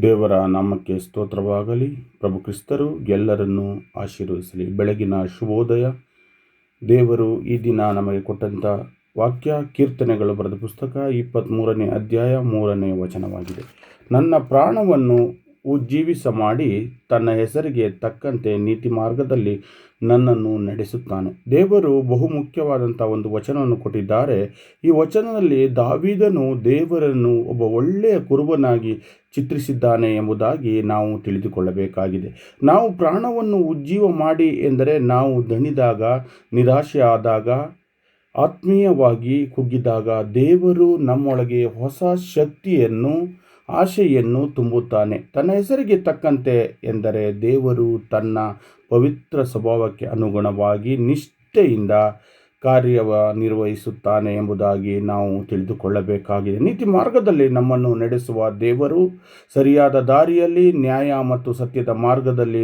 ದೇವರ ನಾಮಕ್ಕೆ ಸ್ತೋತ್ರವಾಗಲಿ. ಪ್ರಭು ಕ್ರಿಸ್ತರು ಎಲ್ಲರನ್ನೂ ಆಶೀರ್ವದಿಸಲಿ. ಬೆಳಗಿನ ಶುಭೋದಯ. ದೇವರು ಈ ದಿನ ನಮಗೆ ಕೊಟ್ಟಂಥ ವಾಕ್ಯ ಕೀರ್ತನೆಗಳು ಬರೆದ ಪುಸ್ತಕ 23ನೇ ಅಧ್ಯಾಯ 3ನೇ ವಚನವಾಗಿದೆ. ನನ್ನ ಪ್ರಾಣವನ್ನು ಉಜ್ಜೀವಿಸ ಮಾಡಿ ತನ್ನ ಹೆಸರಿಗೆ ತಕ್ಕಂತೆ ನೀತಿ ಮಾರ್ಗದಲ್ಲಿ ನನ್ನನ್ನು ನಡೆಸುತ್ತಾನೆ. ದೇವರು ಬಹುಮುಖ್ಯವಾದಂಥ ಒಂದು ವಚನವನ್ನು ಕೊಟ್ಟಿದ್ದಾರೆ. ಈ ವಚನದಲ್ಲಿ ದಾವೀದನು ದೇವರನ್ನು ಒಬ್ಬ ಒಳ್ಳೆಯ ಕುರುಬನಾಗಿ ಚಿತ್ರಿಸಿದ್ದಾನೆ ಎಂಬುದಾಗಿ ನಾವು ತಿಳಿದುಕೊಳ್ಳಬೇಕಾಗಿದೆ. ನಾವು ಪ್ರಾಣವನ್ನು ಉಜ್ಜೀವ ಮಾಡಿ ಎಂದರೆ ನಾವು ದಣಿದಾಗ, ನಿರಾಶೆ ಆದಾಗ, ಆತ್ಮೀಯವಾಗಿ ಕುಗ್ಗಿದಾಗ ದೇವರು ನಮ್ಮೊಳಗೆ ಹೊಸ ಶಕ್ತಿಯನ್ನು, ಆಶೆಯನ್ನು ತುಂಬುತ್ತಾನೆ. ತನ್ನ ಹೆಸರಿಗೆ ತಕ್ಕಂತೆ ಎಂದರೆ ದೇವರು ತನ್ನ ಪವಿತ್ರ ಸ್ವಭಾವಕ್ಕೆ ಅನುಗುಣವಾಗಿ ನಿಷ್ಠೆಯಿಂದ ಕಾರ್ಯನಿರ್ವಹಿಸುತ್ತಾನೆ ಎಂಬುದಾಗಿ ನಾವು ತಿಳಿದುಕೊಳ್ಳಬೇಕಾಗಿದೆ. ನೀತಿ ಮಾರ್ಗದಲ್ಲಿ ನಮ್ಮನ್ನು ನಡೆಸುವ ದೇವರು ಸರಿಯಾದ ದಾರಿಯಲ್ಲಿ, ನ್ಯಾಯ ಮತ್ತು ಸತ್ಯದ ಮಾರ್ಗದಲ್ಲಿ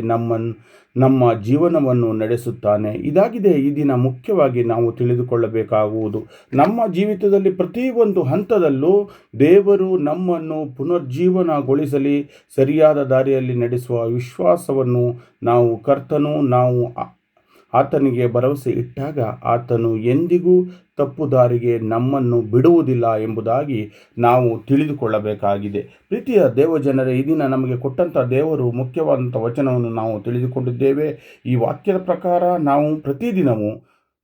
ನಮ್ಮ ಜೀವನವನ್ನು ನಡೆಸುತ್ತಾನೆ. ಇದಾಗಿದೆ ಈ ದಿನ ಮುಖ್ಯವಾಗಿ ನಾವು ತಿಳಿದುಕೊಳ್ಳಬೇಕಾಗುವುದು. ನಮ್ಮ ಜೀವಿತದಲ್ಲಿ ಪ್ರತಿಯೊಂದು ಹಂತದಲ್ಲೂ ದೇವರು ನಮ್ಮನ್ನು ಪುನರ್ಜೀವನಗೊಳಿಸಲಿ, ಸರಿಯಾದ ದಾರಿಯಲ್ಲಿ ನಡೆಸುವ ವಿಶ್ವಾಸವನ್ನು ನಾವು ಆತನಿಗೆ ಭರವಸೆ ಇಟ್ಟಾಗ ಆತನು ಎಂದಿಗೂ ತಪ್ಪು ದಾರಿಗೆ ನಮ್ಮನ್ನು ಬಿಡುವುದಿಲ್ಲ ಎಂಬುದಾಗಿ ನಾವು ತಿಳಿದುಕೊಳ್ಳಬೇಕಾಗಿದೆ. ಪ್ರೀತಿಯ ದೇವಜನರೇ, ಈ ದಿನ ನಮಗೆ ಕೊಟ್ಟಂಥ ದೇವರು ಮುಖ್ಯವಾದಂಥ ವಚನವನ್ನು ನಾವು ತಿಳಿದುಕೊಂಡಿದ್ದೇವೆ. ಈ ವಾಕ್ಯದ ಪ್ರಕಾರ ನಾವು ಪ್ರತಿದಿನವೂ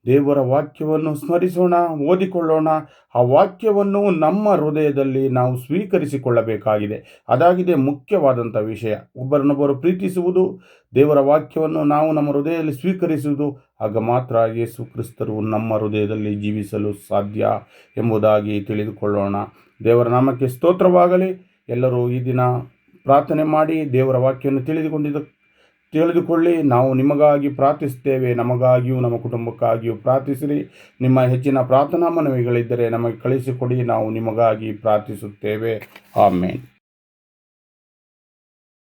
ದೇವರ ವಾಕ್ಯವನ್ನು ಸ್ಮರಿಸೋಣ, ಓದಿಕೊಳ್ಳೋಣ. ಆ ವಾಕ್ಯವನ್ನು ನಮ್ಮ ಹೃದಯದಲ್ಲಿ ನಾವು ಸ್ವೀಕರಿಸಿಕೊಳ್ಳಬೇಕಾಗಿದೆ. ಅದಾಗಿದೆ ಮುಖ್ಯವಾದಂಥ ವಿಷಯ. ಒಬ್ಬರನ್ನೊಬ್ಬರು ಪ್ರೀತಿಸುವುದು, ದೇವರ ವಾಕ್ಯವನ್ನು ನಾವು ನಮ್ಮ ಹೃದಯದಲ್ಲಿ ಸ್ವೀಕರಿಸುವುದು. ಆಗ ಮಾತ್ರ ಯೇಸು ಕ್ರಿಸ್ತರು ನಮ್ಮ ಹೃದಯದಲ್ಲಿ ಜೀವಿಸಲು ಸಾಧ್ಯ ಎಂಬುದಾಗಿ ತಿಳಿದುಕೊಳ್ಳೋಣ. ದೇವರ ನಾಮಕ್ಕೆ ಸ್ತೋತ್ರವಾಗಲಿ. ಎಲ್ಲರೂ ಈ ದಿನ ಪ್ರಾರ್ಥನೆ ಮಾಡಿ ದೇವರ ವಾಕ್ಯವನ್ನು ತಿಳಿದುಕೊಳ್ಳಿ. ನಾವು ನಿಮಗಾಗಿ ಪ್ರಾರ್ಥಿಸುತ್ತೇವೆ. ನಮಗಾಗಿಯೂ ನಮ್ಮ ಕುಟುಂಬಕ್ಕಾಗಿಯೂ ಪ್ರಾರ್ಥಿಸಿರಿ. ನಿಮ್ಮ ಹೆಚ್ಚಿನ ಪ್ರಾರ್ಥನಾ ಮನವಿಗಳಿದ್ದರೆ ನಮಗೆ ಕಳಿಸಿಕೊಡಿ, ನಾವು ನಿಮಗಾಗಿ ಪ್ರಾರ್ಥಿಸುತ್ತೇವೆ. ಆಮೇನ್.